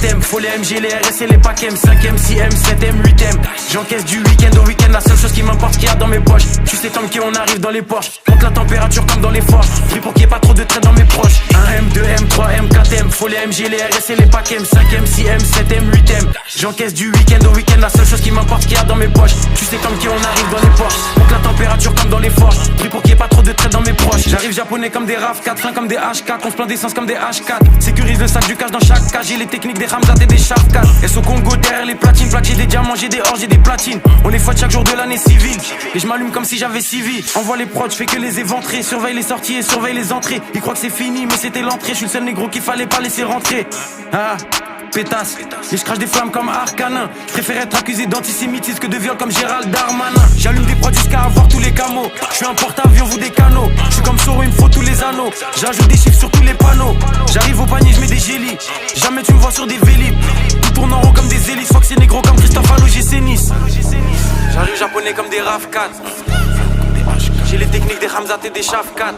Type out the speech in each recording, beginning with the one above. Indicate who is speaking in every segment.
Speaker 1: 4M, faut les MG, les RS et les packs M. 5M, 6M, 7M, 8M. J'encaisse du week-end au week-end, la seule chose qui m'importe qu'il y a dans mes poches. Tu sais comme qui on arrive dans les Porsche. Monte la température comme dans les forges. Pris pour qu'il n'y ait pas trop de traits dans mes proches. 1M, 2M, 3M, 4M, faut les MG, les RS et les packs M. 5M, 6M, 7M, 8M. J'encaisse du week-end au week-end, la seule chose qui m'importe qu'il y a dans mes poches. Tu sais comme qui on arrive dans les Porsche. Monte la température comme dans les forges. Pris pour qu'il n'y ait pas trop de traits dans mes proches. J'arrive japonais comme des RAV4, fin comme des H4. On se plaint d'essence comme des H4. Sécurise le sac du cash dans chaque cage. J'ai les techniques des Ramzat et des Shafkat. Et au Congo derrière les platines. Plaque, j'ai des diamants, j'ai des or, j'ai des platines. On les fouette chaque jour de l'année civile. Et je m'allume comme si j'avais 6 vies. Envoie les prods, je fais que les éventrer. Surveille les sorties et surveille les entrées. Ils croient que c'est fini mais c'était l'entrée. Je suis le seul négro qu'il fallait pas laisser rentrer. Ah, pétasse. Et je crache des flammes comme Arcanin. Je préfère être accusé d'antisémitisme que de viol comme Gérald Darmanin. J'allume des prods jusqu'à avoir tous les camos. Je suis un porte-avions, vous des canaux. Je suis comme Soro, il me faut tous les anneaux. J'ajoute des chiffres sur tous les panneaux. J'arrive au panier, je mets des gélis. Jamais tu me vois sur des vélib. Tout tourne en rond comme des hélices. Faut que c'est négro comme Christophe à l'OGC Nice. J'arrive japonais comme des RAV4. J'ai les techniques des Ramzat et des Shafkat.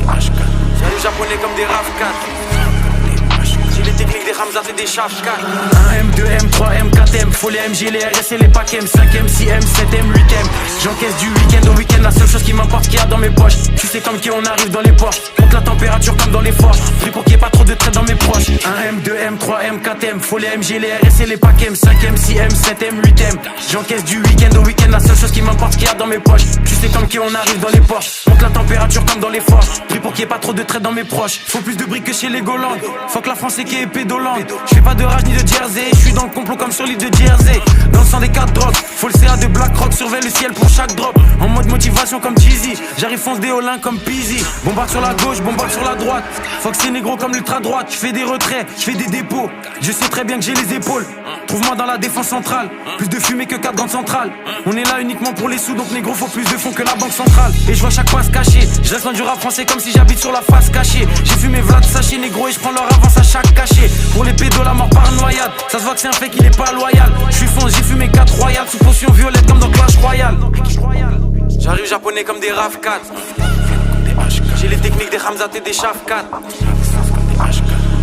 Speaker 1: J'arrive japonais comme des RAV4. J'ai les techniques des Ramzat et des Shafkat. 1M, 2M, 3M, 4M. Faut les MG, les RS et les packs M. 5M, 6M, 7M, 8M. J'encaisse du week-end au week-end. La seule chose qui m'importe qu'il y a dans mes poches. Tu sais comme qui on arrive dans les Porsche. Monte la température comme dans les forges. Pris pour qu'il n'y ait pas trop de traits dans mes proches. 1M, 2M, 3M, 4M. Faut les MG, les RS et les packs M. 5M, 6M, 7M, 8M. J'encaisse du week-end au week-end. La seule chose qui m'importe qu'il y a dans mes poches. Tu sais comme qui on arrive dans les Porsche. Monte la température comme dans les forges. Pris pour qu'il n'y ait pas trop de traits dans mes proches. Faut plus de briques que chez les Golandes. Faut que la France est qui est pédolante. Je fais pas de rage ni de jersey. Je suis dans le complot comme sur l'île de Jersey. Dans le sang des 4 drogues. Faut le CA de Black Rock. Surveille le ciel pour chaque drop. En mode motivation comme Jeezy. J'arrive fonce des Olins comme Peasy. Bombarde sur la gauche, bombarde sur la droite. Faut que c'est négro comme l'ultra droite. Je fais des retraits, je fais des dépôts. Je sais très bien que j'ai les épaules. Trouve-moi dans la défense centrale. Plus de fumée que 4 grandes centrales. On est là uniquement pour les sous. Donc négro faut plus de fonds que la banque centrale. Et je vois chaque passe cachée. Je reste loin du rap français comme si j'habite sur la face cachée. J'ai fumé Vlad sachet négro et je prends leur avance à chaque cachet. Pour les pédos la mort par noyade. Ça se voit que c'est un fait qu'il est pas loyal. Je suis fonce, j'ai fumé 4 royales. Sous potion violette comme dans Clash Royale. J'arrive japonais comme des RAV4. J'ai les techniques des Ramzat et des Shafkat.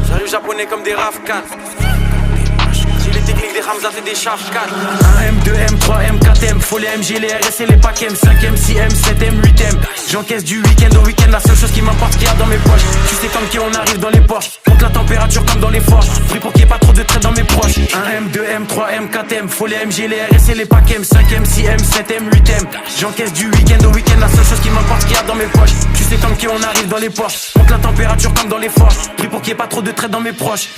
Speaker 1: J'arrive japonais comme des RAV4. J'ai les techniques des Ramzat et des Shafkat. 1M, 2M, 3M, 4M. Faut les MG, les RS et les packs M. 5M, 6M, 7M, 8M. J'encaisse du week-end au week-end. La seule chose qui m'importe qu'il y a dans mes poches. Tu sais comme qui on arrive dans les Porsche. Monte la température comme dans les forges. Pris pour qu'il n'y ait pas trop de traits dans mes proches. 1M, 2M, 3M, 4M. Faut les MG, les RS et les packs M. 5M, 6M, 7M, 8M. J'encaisse du week-end au week-end. La seule chose qui m'importe qu'il y a dans mes poches. Tu sais comme qui on arrive dans les Porsche. Monte la température comme dans les forges. Pris pour qu'il n'y ait pas trop de traits dans mes proches.